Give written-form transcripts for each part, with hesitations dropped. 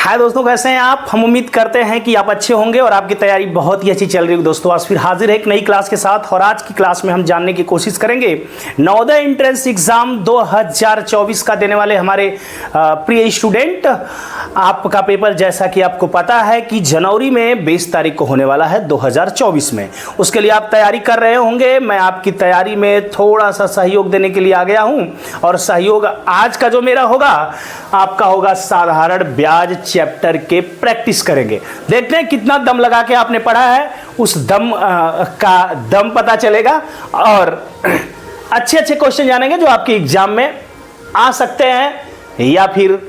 हाय दोस्तों, कैसे हैं आप। हम उम्मीद करते हैं कि आप अच्छे होंगे और आपकी तैयारी बहुत ही अच्छी चल रही है। दोस्तों आज फिर हाजिर है एक नई क्लास के साथ और आज की क्लास में हम जानने की कोशिश करेंगे नवोदय एंट्रेंस एग्जाम 2024 का देने वाले हमारे प्रिय स्टूडेंट। आपका पेपर जैसा कि आपको पता है कि जनवरी में 20 तारीख को होने वाला है 2024 में। उसके लिए आप तैयारी कर रहे होंगे। मैं आपकी तैयारी में थोड़ा सा सहयोग देने के लिए आ गया हूं और सहयोग आज का जो मेरा होगा आपका होगा साधारण ब्याज चैप्टर के प्रैक्टिस करेंगे। देखते हैं कितना दम लगा के आपने पढ़ा है, उस दम का दम पता चलेगा और अच्छे अच्छे क्वेश्चन जानेंगे जो आपके एग्जाम में आ सकते हैं या फिर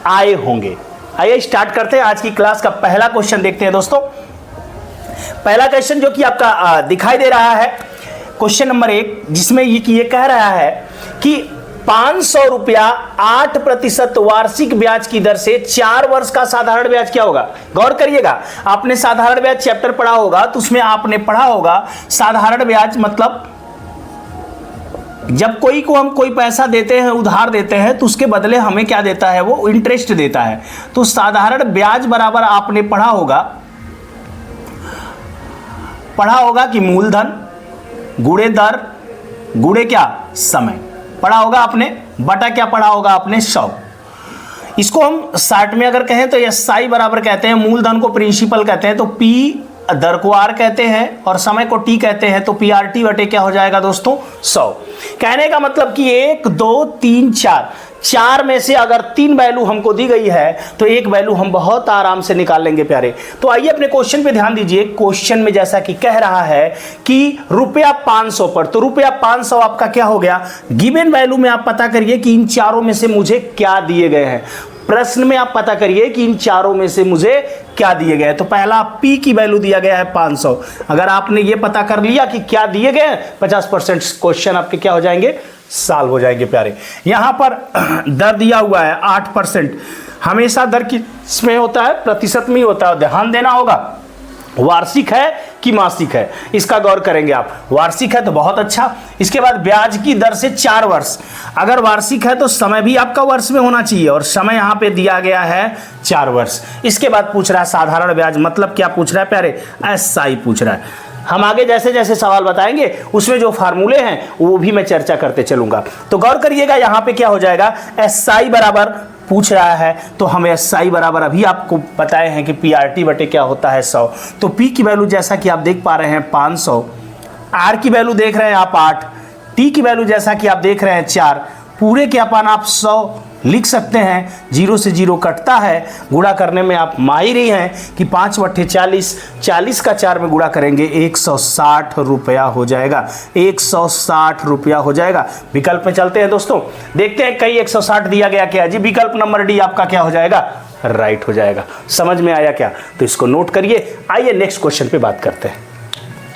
आए होंगे। आइए स्टार्ट करते हैं आज की क्लास का पहला क्वेश्चन देखते हैं दोस्तों। पहला क्वेश्चन जो कि आपका दिखाई दे रहा है क्वेश्चन नंबर 1, जिसमें ये कह रहा है कि 500 रुपया 8% वार्षिक ब्याज की दर से 4 वर्ष का साधारण ब्याज क्या होगा। गौर करिएगा, आपने साधारण ब्याज चैप्टर पढ़ा होगा तो उसमें आपने पढ़ा होगा साधारण ब्याज मतलब जब कोई को हम कोई पैसा देते हैं, उधार देते हैं, तो उसके बदले हमें क्या देता है, वो इंटरेस्ट देता है। तो साधारण ब्याज बराबर आपने पढ़ा होगा कि मूलधन गुणे दर गुणे क्या समय पढ़ा होगा आपने, बटा क्या पढ़ा होगा आपने 100। इसको हम शार्ट में अगर कहें तो एसआई बराबर कहते हैं, मूलधन को प्रिंसिपल कहते हैं तो पी दर को आर कहते हैं और समय को टी कहते हैं, तो पी आर टी बटे क्या हो जाएगा दोस्तों 100। कहने का मतलब कि 1 2 3 4 में से अगर 3 वैल्यू हमको दी गई है तो एक वैल्यू हम बहुत आराम से निकाल लेंगे प्यारे। तो आइए अपने क्वेश्चन पे ध्यान दीजिए। क्वेश्चन में जैसा कि कह रहा है कि रुपया 500 पर, तो रुपया 500 आपका क्या हो गया, गिवन वैल्यू में आप पता करिए कि इन चारों में से मुझे क्या दिए गए हैं। प्रश्न में आप पता करिए कि इन चारों में से मुझे क्या दिए गए। तो पहला P की वैल्यू दिया गया है 500। अगर आपने ये पता कर लिया कि क्या दिए गए 50% क्वेश्चन आपके क्या हो जाएंगे, साल हो जाएंगे प्यारे। यहां पर दर दिया हुआ है 8%। हमेशा दर किसमें होता है, प्रतिशत में ही होता है। ध्यान देना होगा वार्षिक है कि मासिक है, इसका गौर करेंगे आप। वार्षिक है तो बहुत अच्छा। इसके बाद ब्याज की दर से 4 वर्ष। अगर वार्षिक है तो समय भी आपका वर्ष में होना चाहिए और समय यहां पे दिया गया है 4 वर्ष। इसके बाद पूछ रहा है साधारण ब्याज मतलब क्या पूछ रहा है प्यारे, एसआई पूछ रहा है। हम आगे जैसे जैसे सवाल बताएंगे उसमें जो फार्मूले हैं वो भी मैं चर्चा करते चलूंगा। तो गौर करिएगा यहां पे क्या हो जाएगा, एसआई बराबर पूछ रहा है तो हम एसआई बराबर अभी आपको बताए हैं कि पीआरटी बटे क्या होता है 100। तो पी की वैल्यू जैसा कि आप देख पा रहे हैं 500, आर की वैल्यू देख रहे हैं आप 8, टी की वैल्यू जैसा कि आप देख रहे हैं 4, पूरे के अपन आप 100 लिख सकते हैं। 0 से 0 कटता है, गुणा करने में आप माहिर ही हैं कि 5 बट्टे 40, 40 का 4 में गुणा करेंगे 160 रुपया हो जाएगा। 160 रुपया हो जाएगा। विकल्प में चलते हैं दोस्तों, देखते हैं कहीं 160 दिया गया क्या जी। विकल्प नंबर डी आपका क्या हो जाएगा, राइट हो जाएगा। समझ में आया क्या, तो इसको नोट करिए। आइए नेक्स्ट क्वेश्चन पे बात करते हैं।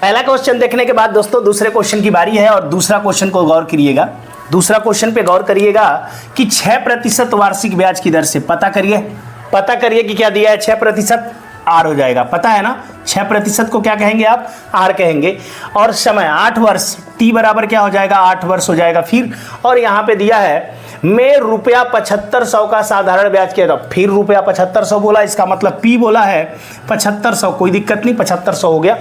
पहला क्वेश्चन देखने के बाद दोस्तों दूसरे क्वेश्चन की बारी है और दूसरा क्वेश्चन को गौर करिएगा। दूसरा क्वेश्चन पे गौर करिएगा कि 6% वार्षिक ब्याज की दर से पता करिए कि क्या दिया है 6%, आर हो जाएगा। पता है ना 6% को क्या कहेंगे आप, आर कहेंगे। और समय 8 वर्ष, टी बराबर क्या हो जाएगा 8 वर्ष हो जाएगा। फिर और यहाँ पे दिया है मैं रुपया 7500 का साधारण ब्याज किया था, फिर रुपया 7500 बोला, इसका मतलब पी बोला है 7500, कोई दिक्कत नहीं 7500 हो गया।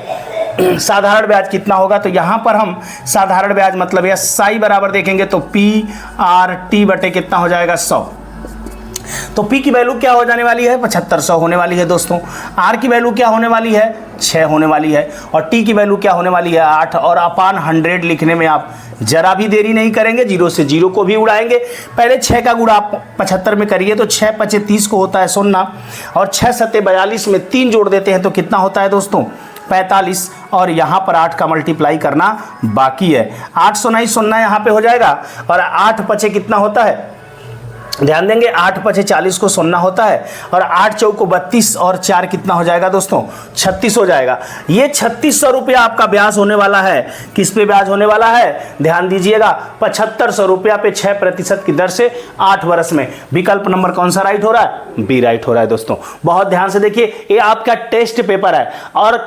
साधारण ब्याज कितना होगा, तो यहां पर हम साधारण ब्याज मतलब एसआई बराबर देखेंगे तो पी आर टी बटे कितना हो जाएगा 100। तो P की वैल्यू क्या हो जाने वाली है 7500 होने वाली है दोस्तों। R की वैल्यू क्या होने वाली है 6 होने वाली है और T की वैल्यू क्या होने वाली है 8। और अपान 100 लिखने में आप जरा भी देरी नहीं करेंगे, 0 से 0 को भी उड़ाएंगे। पहले 6 का गुणा आप 75 में करिए तो 6 5 30 को होता है 0 और 6 7 42 में 3 जोड़ देते हैं तो कितना होता है दोस्तों 45। और यहाँ पर 8 का मल्टीप्लाई करना बाकी है। 8 0 0 यहाँ पे हो जाएगा और 8 5 कितना होता है, ध्यान देंगे 8 5 40 को 0 होता है और 8 चौको 32 और 4 कितना हो जाएगा दोस्तों 36 हो जाएगा। ये 3600 रुपया आपका ब्याज होने वाला है। किस पे ब्याज होने वाला है, ध्यान दीजिएगा 7500 रुपया पे 6% की दर से 8 वर्ष में। विकल्प नंबर कौन सा राइट हो रहा है, बी राइट हो रहा है दोस्तों। बहुत ध्यान से देखिए, ये आपका टेस्ट पेपर है और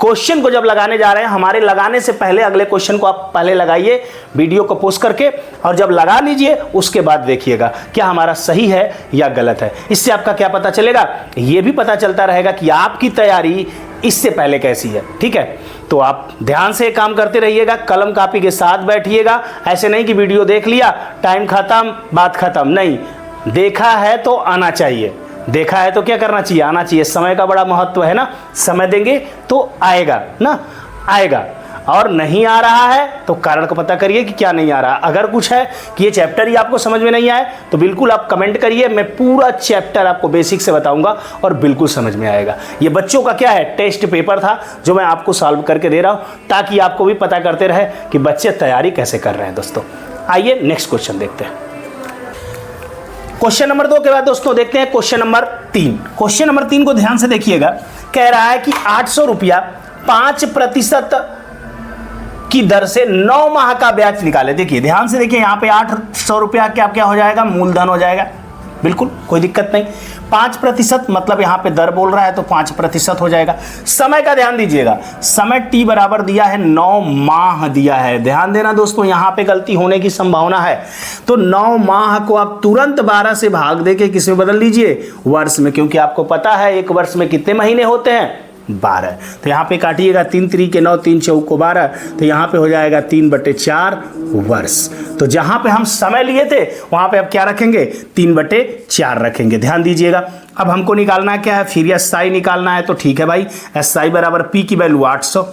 क्वेश्चन को जब लगाने जा रहे हैं, हमारे लगाने से पहले अगले क्वेश्चन को आप पहले लगाइए वीडियो को पोस्ट करके, और जब लगा लीजिए उसके बाद देखिएगा क्या हमारा सही है या गलत है। इससे आपका क्या पता चलेगा, ये भी पता चलता रहेगा कि आपकी तैयारी इससे पहले कैसी है। ठीक है, तो आप ध्यान से काम करते रहिएगा, कलम कापी के साथ बैठिएगा। ऐसे नहीं कि वीडियो देख लिया, टाइम खत्म, बात खत्म। नहीं, देखा है तो आना चाहिए, देखा है तो क्या करना चाहिए, आना चाहिए। समय का बड़ा महत्व है ना, समय देंगे तो आएगा ना, आएगा। और नहीं आ रहा है तो कारण को पता करिए कि क्या नहीं आ रहा। अगर कुछ है कि ये चैप्टर ही आपको समझ में नहीं आए तो बिल्कुल आप कमेंट करिए, मैं पूरा चैप्टर आपको बेसिक से बताऊंगा और बिल्कुल समझ में आएगा। ये बच्चों का क्या है, टेस्ट पेपर था जो मैं आपको सॉल्व करके दे रहा हूं, ताकि आपको भी पता करते रहे कि बच्चे तैयारी कैसे कर रहे हैं। दोस्तों आइए नेक्स्ट क्वेश्चन देखते हैं। क्वेश्चन नंबर 2 के बाद दोस्तों देखते हैं क्वेश्चन नंबर 3। क्वेश्चन नंबर 3 को ध्यान से देखिएगा। कह रहा है कि 800 रुपया 5% की दर से 9 माह का ब्याज निकाले। देखिए ध्यान से देखिए, यहां पे 800 रुपया क्या हो जाएगा, मूलधन हो जाएगा, बिल्कुल कोई दिक्कत नहीं। 5% मतलब यहां पे दर बोल रहा है तो 5% हो जाएगा। समय का ध्यान दीजिएगा, समय t बराबर दिया है 9 माह दिया है। ध्यान देना दोस्तों, यहां पे गलती होने की संभावना है, तो 9 माह को आप तुरंत 12 से भाग देके किस में बदल लीजिए, वर्ष में, क्योंकि आपको पता है एक वर्ष में कितने महीने होते हैं, 12। तो यहाँ पे काटिएगा 3 3 9, 3 4 12, तो यहाँ पे हो जाएगा 3/4 वर्ष। तो जहाँ पे हम समय लिए थे वहाँ पे अब क्या रखेंगे, 3/4 रखेंगे। ध्यान दीजिएगा। अब हमको निकालना क्या है, फिर SI निकालना है, तो ठीक है भाई, SI बराबर P की वैल्यू 800,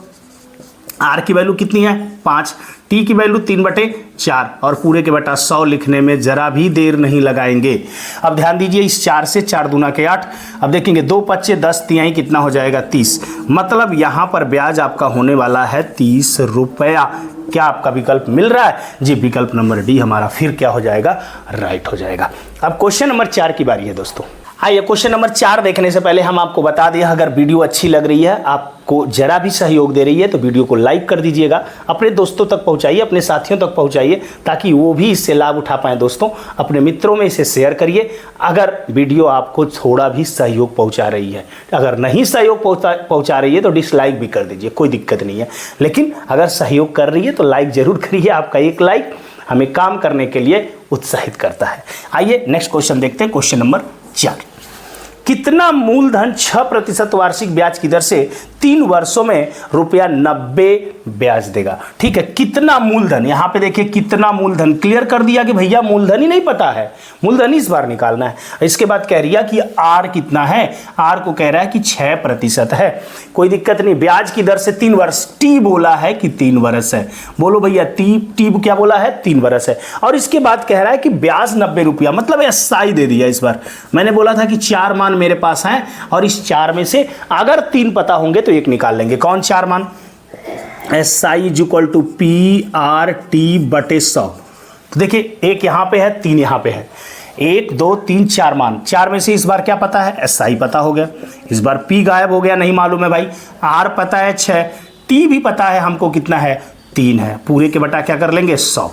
R की वैल्यू कितनी है 5, T की वैल्यू 3/4 और पूरे के बटा 100 लिखने में जरा भी देर नहीं लगाएंगे। अब ध्यान दीजिए, इस 4 से 4 दूना के 8, अब देखेंगे 2 5 10 तिहाई कितना हो जाएगा 30, मतलब यहां पर ब्याज आपका होने वाला है 30 रुपया। क्या आपका विकल्प मिल रहा है जी, विकल्प नंबर डी हमारा फिर क्या हो जाएगा, राइट हो जाएगा। अब क्वेश्चन नंबर 4 की बारी है दोस्तों। आइए क्वेश्चन नंबर 4 देखने से पहले हम आपको बता दें, अगर वीडियो अच्छी लग रही है, आपको जरा भी सहयोग दे रही है, तो वीडियो को लाइक कर दीजिएगा, अपने दोस्तों तक पहुंचाइए, अपने साथियों तक पहुंचाइए, ताकि वो भी इससे लाभ उठा पाएं। दोस्तों अपने मित्रों में इसे शेयर करिए अगर वीडियो आपको थोड़ा भी सहयोग पहुंचा रही है। अगर नहीं सहयोग पहुंचा रही है तो डिसलाइक भी कर दीजिए, कोई दिक्कत नहीं है, लेकिन अगर सहयोग कर रही है तो लाइक जरूर करिए। आपका एक लाइक हमें काम करने के लिए उत्साहित करता है। आइए नेक्स्ट क्वेश्चन देखते हैं। क्वेश्चन नंबर 4, कितना मूलधन 6% वार्षिक ब्याज की दर से 3 वर्षों में ₹90 ब्याज देगा। ठीक है, कितना मूलधन, यहां पे देखिए कितना मूलधन, क्लियर कर दिया कि भैया मूलधन ही नहीं पता है, मूलधन इस बार निकालना है। इसके बाद कह रही है कि आर कितना है, आर को कह रहा है कि 6% है, कोई दिक्कत नहीं। ब्याज की दर से 3 वर्ष, टी बोला है कि 3 वर्ष है, बोलो भैया टी क्या बोला है, 3 वर्ष है। और इसके बाद कह रहा है कि ब्याज 90 रुपया, मतलब SI दे दिया। इस बार मैंने बोला था कि 4 मान मेरे पास हैं और इस 4 में से अगर 3 पता होंगे तो एक निकाल लेंगे। कौन 4 मान, SI = PRT/100। तो देखिए एक यहां पे है, 3 यहां पे है, 1 2 3 4 मान, 4 में से इस बार क्या पता है, SI पता हो गया। इस बार P गायब हो गया, नहीं मालूम है भाई। R पता है 6, T भी पता है हमको कितना है, 3 है, पूरे के बटा क्या कर लेंगे 100।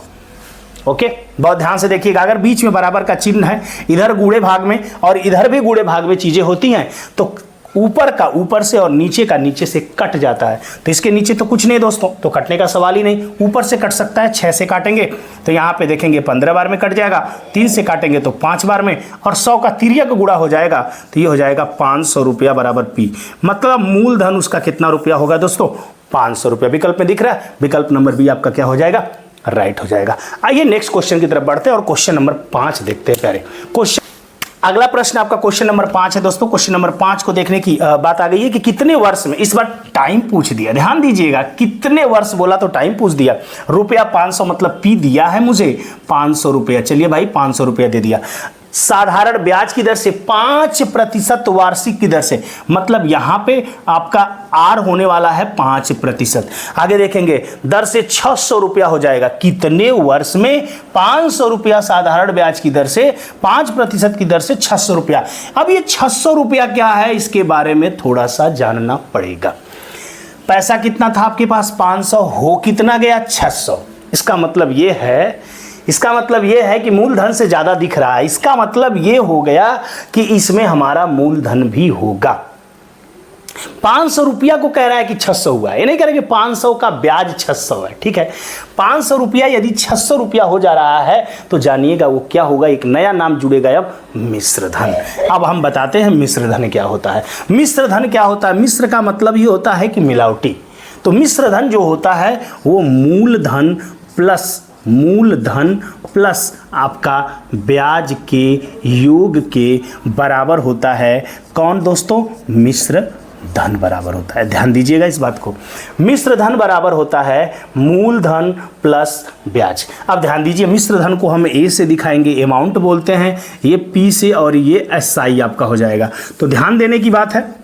ओके, बहुत ध्यान से देखिएगा। अगर बीच में बराबर का चिन्ह है, इधर गूढ़े भाग में और इधर भी गूढ़े भाग में चीजें होती हैं, तो ऊपर का ऊपर से और नीचे का नीचे से कट जाता है। तो इसके नीचे तो कुछ नहीं दोस्तों, तो कटने का सवाल ही नहीं। ऊपर से कट सकता है, 6 से काटेंगे तो यहाँ पे देखेंगे 15 बार में कट जाएगा, 3 से काटेंगे तो 5 बार में, और 100 का तिर्यक गुणा हो जाएगा तो ये हो जाएगा 500 रुपया बराबर P। मतलब मूलधन उसका कितना रुपया होगा दोस्तों, 500 रुपया। विकल्प में दिख रहा है, विकल्प नंबर बी आपका क्या हो जाएगा, राइट हो जाएगा। आइए नेक्स्ट क्वेश्चन की तरफ बढ़ते हैं और क्वेश्चन नंबर 5 देखते हैं। प्यारे क्वेश्चन, अगला प्रश्न आपका क्वेश्चन नंबर 5 है दोस्तों। क्वेश्चन नंबर 5 को देखने की बात आ गई है कि कितने वर्ष में, इस बार टाइम पूछ दिया, ध्यान दीजिएगा, कितने वर्ष बोला तो टाइम पूछ दिया। रुपया 500 मतलब P दिया है मुझे 500 रुपया, चलिए भाई 500 रुपया दे दिया। साधारण ब्याज की दर से 5% वार्षिक की दर से, मतलब यहां पे आपका आर होने वाला है 5%। आगे देखेंगे दर से 600 रुपया हो जाएगा, कितने वर्ष में, 500 रुपया साधारण ब्याज की दर से 5% की दर से 600 रुपया। अब ये 600 रुपया क्या है, इसके बारे में थोड़ा सा जानना पड़ेगा। पैसा कितना था आपके पास, 500, हो कितना गया 600। इसका मतलब ये है कि मूलधन से ज्यादा दिख रहा है। इसका मतलब ये हो गया कि इसमें हमारा मूलधन भी होगा। 500 रुपया को कह रहा है कि 600 हुआ है, ये नहीं कह रहे कि 500 का ब्याज 600 है। ठीक है, 500 रुपया यदि 600 रुपया हो जा रहा है तो जानिएगा वो क्या होगा, एक नया नाम जुड़ेगा अब, मिश्र धन। अब हम बताते हैं मिश्र धन क्या होता है। मिश्र धन क्या होता है? मिश्र का मतलब ही होता है कि मिलावटी। तो मिश्र धन जो होता है वो मूलधन प्लस आपका ब्याज के योग के बराबर होता है। कौन दोस्तों? मिश्र धन बराबर होता है। ध्यान दीजिएगा इस बात को, मिश्र धन बराबर होता है मूलधन प्लस ब्याज। अब ध्यान दीजिए, मिश्र धन को हम ए से दिखाएंगे, अमाउंट बोलते हैं, ये पी से, और ये एसआई आपका हो जाएगा। तो ध्यान देने की बात है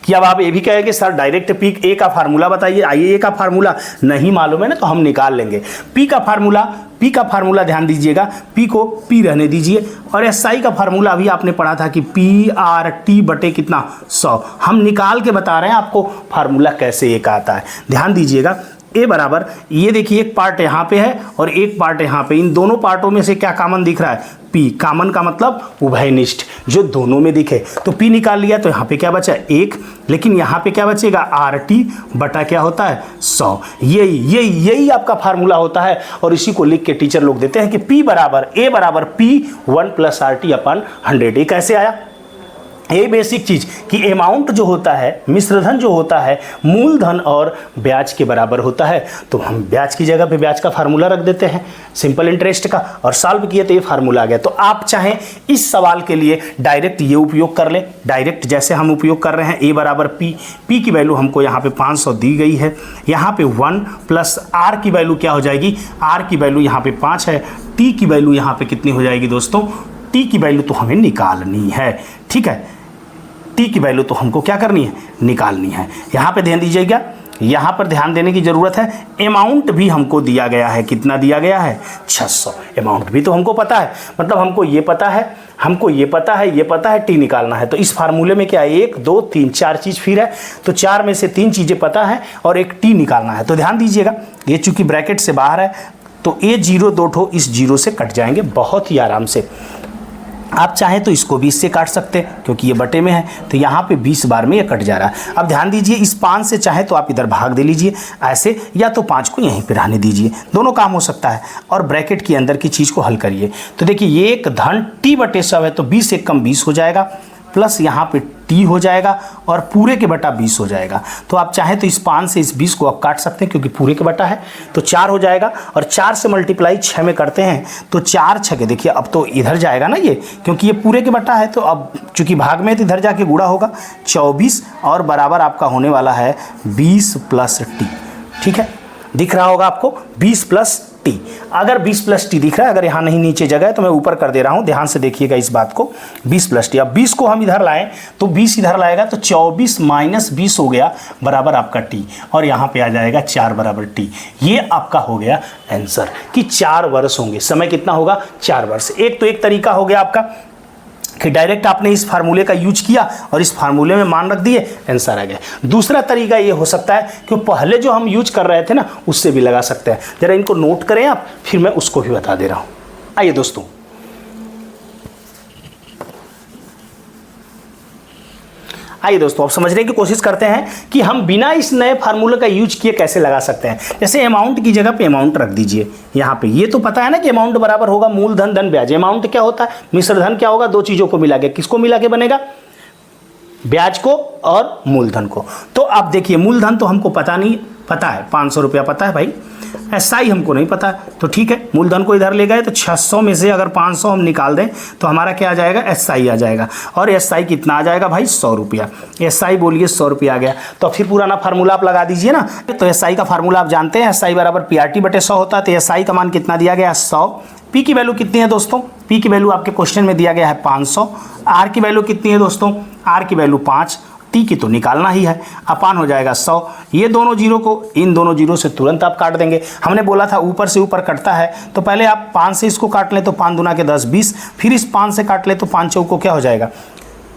कि अब आप ये भी कहेंगे सर डायरेक्ट पी ए का फार्मूला बताइए। आइए, ए का फार्मूला नहीं मालूम है ना, तो हम निकाल लेंगे पी का फार्मूला। ध्यान दीजिएगा, पी को पी रहने दीजिए, और एसआई का फार्मूला अभी आपने पढ़ा था कि पी आर टी बटे कितना 100। हम निकाल के बता रहे हैं आपको फार्मूला कैसे ए का आता है। ध्यान दीजिएगा, ए बराबर, ये देखिए एक पार्ट यहाँ पे है और एक पार्ट यहाँ पे, इन दोनों पार्टों में से क्या कॉमन दिख रहा है? पी। कॉमन का मतलब उभयनिष्ठ, जो दोनों में दिखे। तो पी निकाल लिया तो यहाँ पे क्या बचा? 1। लेकिन यहाँ पे क्या बचेगा? आर टी बटा क्या होता है? 100। यही आपका फार्मूला होता है, और इसी को लिख के टीचर लोग देते हैं कि पी बराबर ए बराबर पी 1 + RT अपन 100। ये कैसे आया? ये बेसिक चीज कि अमाउंट जो होता है, मिश्रधन जो होता है, मूलधन और ब्याज के बराबर होता है। तो हम ब्याज की जगह पे ब्याज का फार्मूला रख देते हैं, सिंपल इंटरेस्ट का, और सॉल्व किए तो ये फार्मूला आ गया। तो आप चाहें इस सवाल के लिए डायरेक्ट ये उपयोग कर लें, डायरेक्ट जैसे हम उपयोग कर रहे हैं, ए बराबर पी की वैल्यू हमको यहाँ पे 500 दी गई है, यहाँ पे 1 + आर की वैल्यू क्या हो जाएगी? आर की वैल्यू यहाँ पे 5 है, टी की वैल्यू यहाँ पे कितनी हो जाएगी दोस्तों? टी की वैल्यू तो हमें निकालनी है। ठीक है, टी की वैल्यू तो हमको क्या करनी है? निकालनी है। यहाँ पे ध्यान दीजिएगा, यहाँ पर ध्यान देने की जरूरत है। अमाउंट भी हमको दिया गया है, कितना दिया गया है? 600। अमाउंट भी तो हमको पता है, मतलब हमको ये पता है, टी निकालना है। तो इस फार्मूले में क्या है? 1 2 3 4 चीज़ फिर है, तो 4 में से 3 चीज़ें पता है और एक टी निकालना है। तो ध्यान दीजिएगा, ये चूंकि ब्रैकेट से बाहर है तो ये 0 2 ठो इस 0 से कट जाएंगे बहुत ही आराम से। आप चाहें तो इसको 20 से काट सकते हैं, क्योंकि ये बटे में है, तो यहाँ पे 20 बार में ये कट जा रहा है। अब ध्यान दीजिए, इस 5 से चाहे तो आप इधर भाग दे लीजिए ऐसे, या तो 5 को यहीं पे रहने दीजिए, दोनों काम हो सकता है। और ब्रैकेट के अंदर की चीज़ को हल करिए। तो देखिए, ये एक धन टी बटे 100 है, तो 20 एक कम 20 हो जाएगा, प्लस यहाँ पे टी हो जाएगा, और पूरे के बटा 20 हो जाएगा। तो आप चाहें तो इस 5 से इस 20 को आप काट सकते हैं, क्योंकि पूरे के बटा है, तो 4 हो जाएगा। और 4 से मल्टीप्लाई 6 में करते हैं तो 4 छके, देखिए अब तो इधर जाएगा ना ये, क्योंकि ये पूरे के बटा है, तो अब चूंकि भाग में तो इधर जाके गुणा होगा 24, और बराबर आपका होने वाला है 20 + टी। ठीक है, दिख रहा होगा आपको 20 + टी। अगर 20 + टी दिख रहा है, अगर यहाँ नहीं नीचे जगह है तो मैं ऊपर कर दे रहा हूँ, ध्यान से देखिएगा इस बात को। 20 + टी, अब 20 को हम इधर लाएं तो 20 इधर लाएगा तो 24 - 20 हो गया बराबर आपका टी, और यहाँ पे आ जाएगा 4 बराबर टी। ये आपका हो गया आंसर कि 4 वर्ष होंगे। समय कितना होगा? 4 वर्ष। एक तो एक तरीका हो गया आपका कि डायरेक्ट आपने इस फार्मूले का यूज किया और इस फार्मूले में मान रख दिए, आंसर आ गया। दूसरा तरीका ये हो सकता है कि पहले जो हम यूज कर रहे थे ना, उससे भी लगा सकते हैं। जरा इनको नोट करें आप, फिर मैं उसको भी बता दे रहा हूं। आइए दोस्तों, अब समझने की कोशिश करते हैं कि हम बिना इस नए फार्मूले का यूज किए कैसे लगा सकते हैं। जैसे अमाउंट की जगह पे अमाउंट रख दीजिए यहाँ पे। ये तो पता है ना कि अमाउंट बराबर होगा मूलधन धन ब्याज। अमाउंट क्या होता है? मिश्रधन क्या होगा? 2 चीज़ों को मिला के। किसको मिला के बनेगा? ब्याज को और मूलधन को। तो अब देखिए, मूलधन तो हमको पता नहीं, पता है 500 रुपया पता है भाई, एसआई हमको नहीं पता, तो ठीक है, मूलधन को इधर ले गए तो 600 में से अगर 500 हम निकाल दें तो हमारा क्या आ जाएगा? एसआई आ जाएगा। और एसआई कितना आ जाएगा भाई? 100 रुपया। एसआई बोलिए 100 रुपया आ गया। तो फिर पुराना फार्मूला आप लगा दीजिए ना। तो एसआई का फार्मूला आप जानते हैं, एसआई बराबर पीआरटी बटे 100 होता है। तो एसआई का मान कितना दिया गया? 100। पी की वैल्यू कितनी है दोस्तों? पी की वैल्यू आपके क्वेश्चन में दिया गया है 500। आर की वैल्यू कितनी है दोस्तों? आर की वैल्यू 5। टी की तो निकालना ही है, अपान हो जाएगा 100। ये दोनों जीरो को इन दोनों जीरो से तुरंत आप काट देंगे। हमने बोला था ऊपर से ऊपर कटता है, तो पहले आप 5 से इसको काट लें तो 5 दूना के 10 20, फिर इस 5 से काट ले तो 5 चौको क्या हो जाएगा?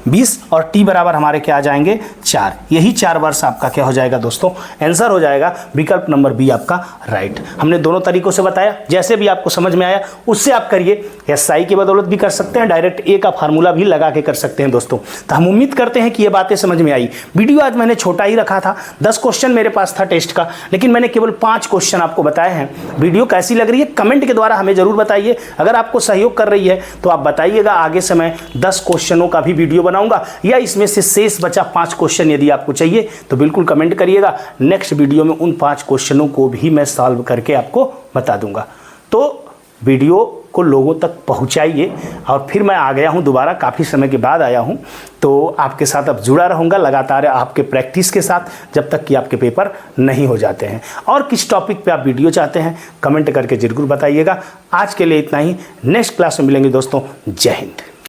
20 और t बराबर हमारे क्या आ जाएंगे 4। यही 4 वर्ष आपका क्या हो जाएगा दोस्तों, आंसर हो जाएगा विकल्प नंबर बी आपका राइट। हमने दोनों तरीकों से बताया, जैसे भी आपको समझ में आया उससे आप करिए। SI की बदौलत भी कर सकते हैं, डायरेक्ट A का फार्मूला भी लगा के कर सकते हैं दोस्तों। तो हम उम्मीद करते हैं कि ये बातें समझ में आई। वीडियो आज मैंने छोटा ही रखा था, 10 क्वेश्चन मेरे पास था टेस्ट का, लेकिन मैंने केवल 5 क्वेश्चन आपको बताए हैं। वीडियो कैसी लग रही है कमेंट के द्वारा हमें जरूर बताइए। अगर आपको सहयोग कर रही है तो आप बताइएगा, आगे से मैं 10 क्वेश्चनों का भी वीडियो बनाऊंगा, या इसमें से शेष बचा 5 क्वेश्चन यदि आपको चाहिए तो बिल्कुल कमेंट करिएगा। नेक्स्ट वीडियो में उन 5 क्वेश्चनों को भी मैं सॉल्व करके आपको बता दूंगा। तो वीडियो को लोगों तक पहुंचाइए। और फिर मैं आ गया हूं दोबारा, काफ़ी समय के बाद आया हूं, तो आपके साथ अब जुड़ा रहूंगा लगातार आपके प्रैक्टिस के साथ, जब तक कि आपके पेपर नहीं हो जाते हैं। और किस टॉपिक पे आप वीडियो चाहते हैं कमेंट करके जरूर बताइएगा। आज के लिए इतना ही, नेक्स्ट क्लास में मिलेंगे दोस्तों। जय हिंद।